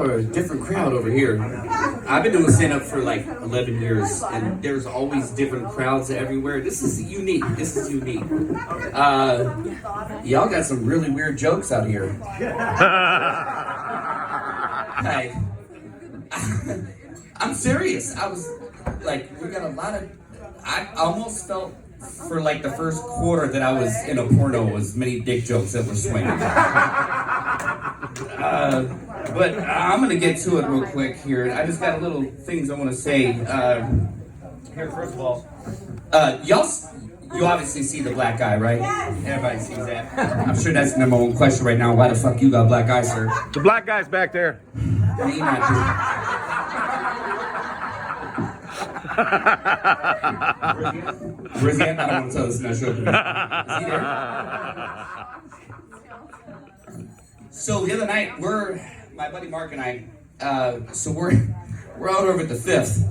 are a different crowd over here. I've been doing stand-up for like 11 years, and there's always different crowds everywhere. This is unique. Y'all got some really weird jokes out here. Like, I'm serious. I was like, we got a lot of. I almost felt for like the first quarter that I was in a porno, as many dick jokes that were swinging. But I'm gonna get to it real quick here. I just got a little things I want to say. Here, first of all, you obviously see the black eye, right? Everybody sees that. I'm sure that's the number one question right now. Why the fuck you got black eye, sir? The black guy's back there. He not Where's he at? I don't want to tell this no show. Is he there? So the other night, my buddy Mark and I, we're out over at the Fifth.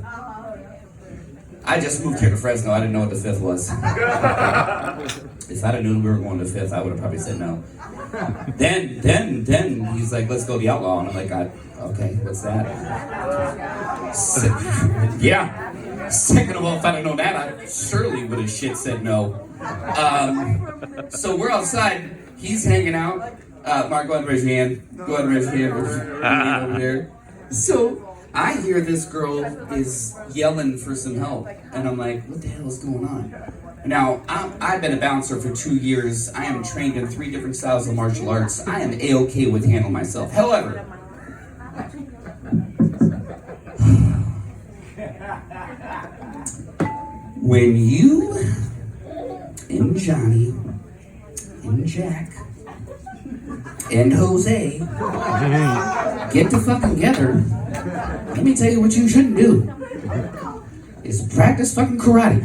I just moved here to Fresno. I didn't know what the Fifth was. If I'd have known we were going to the Fifth, I would have probably said no. Then he's like, let's go to the Outlaw. And I'm like, okay, what's that? Yeah. Second of all, if I'd have known that, I surely would have shit said no. So we're outside. He's hanging out. Mark, go ahead and raise your hand. Go ahead and raise your hand over there. So I hear this girl is yelling for some help. And I'm like, what the hell is going on? Now, I've been a bouncer for 2 years. I am trained in 3 different styles of martial arts. I am A-okay with handling myself. However, when you and Johnny and Jack and Jose get to fucking together, let me tell you what you shouldn't do is practice fucking karate.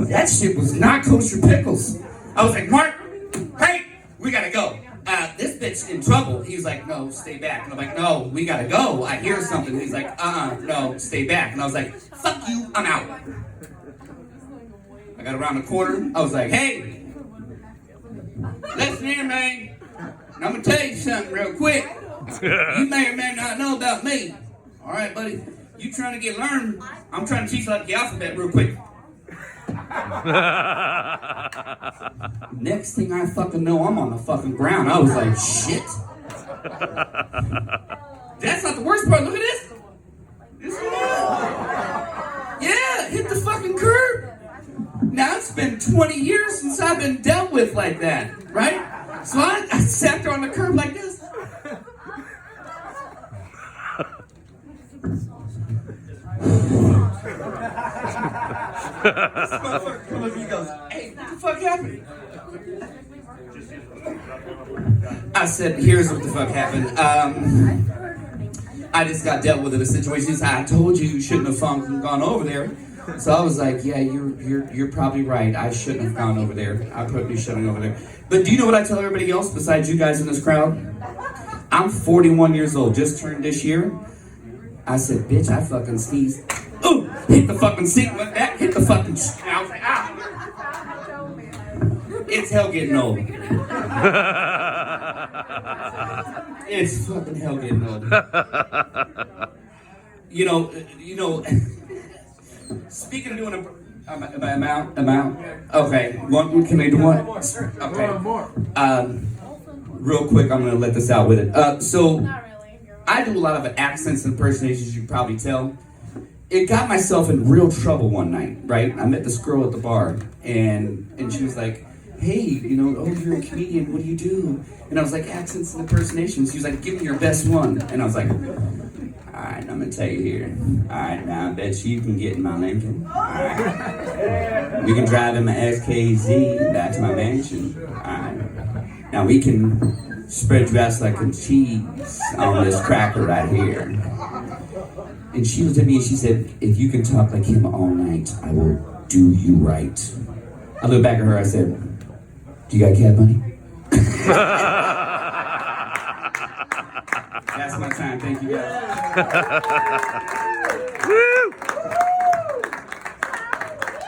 That shit was not kosher pickles. I was like, Mark, hey, we gotta go. This bitch in trouble. He was like, no, stay back. And I'm like, no, we gotta go. I hear something. He's like, no, stay back. And I was like, fuck you, I'm out. I got around the corner. I was like, hey, listen here, man. And I'm gonna tell you something real quick. You may or may not know about me. All right, buddy. You trying to get learned? I'm trying to teach you like the alphabet real quick. Next thing I fucking know, I'm on the fucking ground. I was like, shit. That's not the worst part. Look at this. Yeah, hit the fucking curb. Now it's been 20 years since I've been dealt with like that, right? So I sat there on the curb like this. This motherfucker comes up and he goes, hey, what the fuck happened? I said, here's what the fuck happened. I just got dealt with in a situation. He said, I told you shouldn't have gone over there. So I was like, yeah, you're probably right. I shouldn't have gone over there. I probably shouldn't have gone over there. But do you know what I tell everybody else besides you guys in this crowd? I'm 41 years old, just turned this year. I said, bitch, I fucking sneezed. Ooh, hit the fucking seat, went back, hit the fucking shit. I was like, ah. It's hell getting old. It's fucking hell getting old. You know, speaking of doing amount. Okay, can I do one? Okay. Real quick, I'm gonna let this out with it. So, I do a lot of accents and impersonations, you can probably tell. It got myself in real trouble one night, right? I met this girl at the bar, and she was like, hey, you're a comedian, what do you do? And I was like, accents and impersonations. She was like, give me your best one. And I was like, all right, I'm gonna tell you here. All right, now I bet you can get in my Lincoln. All right. We can drive in my SKZ back to my mansion. All right. Now we can spread you out like some cheese on this cracker right here. And she looked at me and she said, if you can talk like him all night, I will do you right. I looked back at her, I said, do you got cab money? That's my time, thank you guys.